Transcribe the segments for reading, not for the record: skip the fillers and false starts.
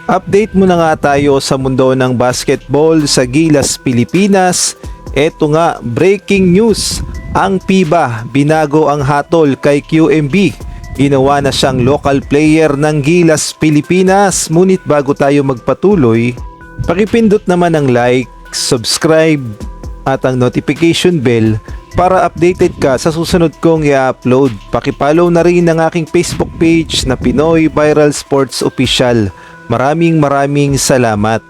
Update muna nga tayo sa mundo ng basketball sa Gilas, Pilipinas. Eto nga, breaking news. Ang FIBA binago ang hatol kay QMB. Ginawa na siyang local player ng Gilas, Pilipinas. Ngunit bago tayo magpatuloy, pakipindot naman ang like, subscribe at ang notification bell para updated ka sa susunod kong i-upload. Pakipollow na rin ang aking Facebook page na Pinoy Viral Sports Official. Maraming salamat.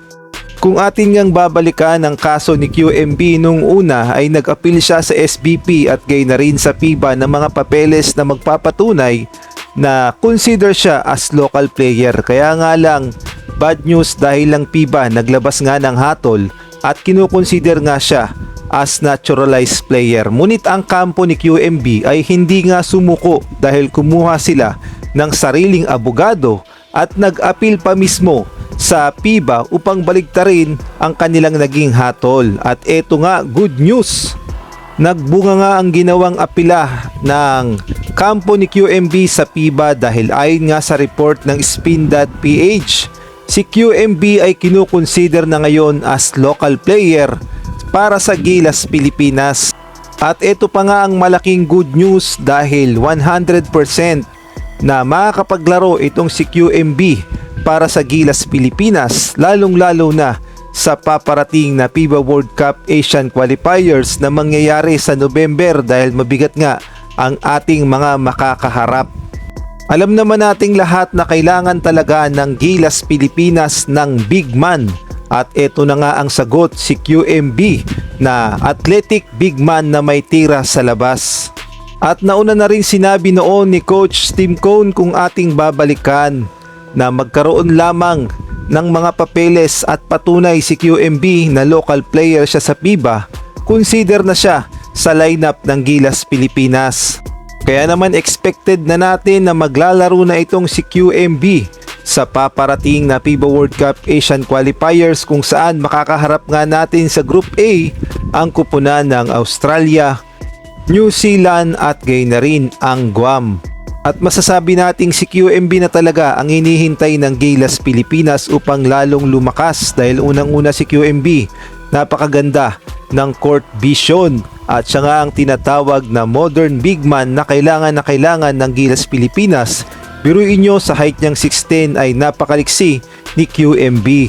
Kung atin ngang babalikan ang kaso ni QMB nung una ay nag-appeal siya sa SBP at gayon na rin sa FIBA ng mga papeles na magpapatunay na consider siya as local player. Kaya nga lang bad news dahil lang FIBA naglabas nga ng hatol at kinukonsider nga siya as naturalized player. Ngunit ang kampo ni QMB ay hindi nga sumuko dahil kumuha sila ng sariling abogado at nag-appeal pa mismo sa FIBA upang baligtarin ang kanilang naging hatol. At eto nga, good news. Nagbunga nga ang ginawang apila ng kampo ni QMB sa FIBA dahil ayon nga sa report ng Spin.ph, si QMB ay kinukonsider na ngayon as local player para sa Gilas, Pilipinas. At ito pa nga ang malaking good news dahil 100% na makakapaglaro itong si QMB para sa Gilas, Pilipinas, lalong-lalo na sa paparating na FIBA World Cup Asian Qualifiers na mangyayari sa November dahil mabigat nga ang ating mga makakaharap. Alam naman nating lahat na kailangan talaga ng Gilas, Pilipinas ng big man. At eto na nga ang sagot, si QMB na athletic big man na may tira sa labas. At nauna na rin sinabi noon ni Coach Tim Cone kung ating babalikan na magkaroon lamang ng mga papeles at patunay si QMB na local player siya sa FIBA, consider na siya sa lineup ng Gilas, Pilipinas. Kaya naman expected na natin na maglalaro na itong si QMB sa paparating na FIBA World Cup Asian Qualifiers kung saan makakaharap nga natin sa Group A ang kupunan ng Australia, New Zealand at gayon na rin ang Guam. At masasabi nating si QMB na talaga ang hinihintay ng Gilas, Pilipinas upang lalong lumakas dahil unang-una si QMB napakaganda ng court vision at siya nga ang tinatawag na modern big man na kailangan ng Gilas, Pilipinas. Biruin nyo sa height niyang 6'10" ay napakaliksi ni QMB.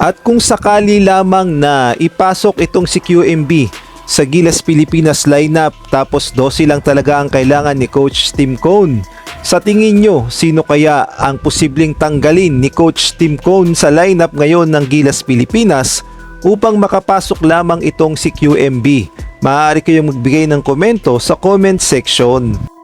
At kung sakali lamang na ipasok itong si QMB sa Gilas, Pilipinas lineup tapos 12 lang talaga ang kailangan ni Coach Tim Cone, sa tingin nyo sino kaya ang posibleng tanggalin ni Coach Tim Cone sa lineup ngayon ng Gilas, Pilipinas upang makapasok lamang itong si QMB? Maaari kayong magbigay ng komento sa comment section.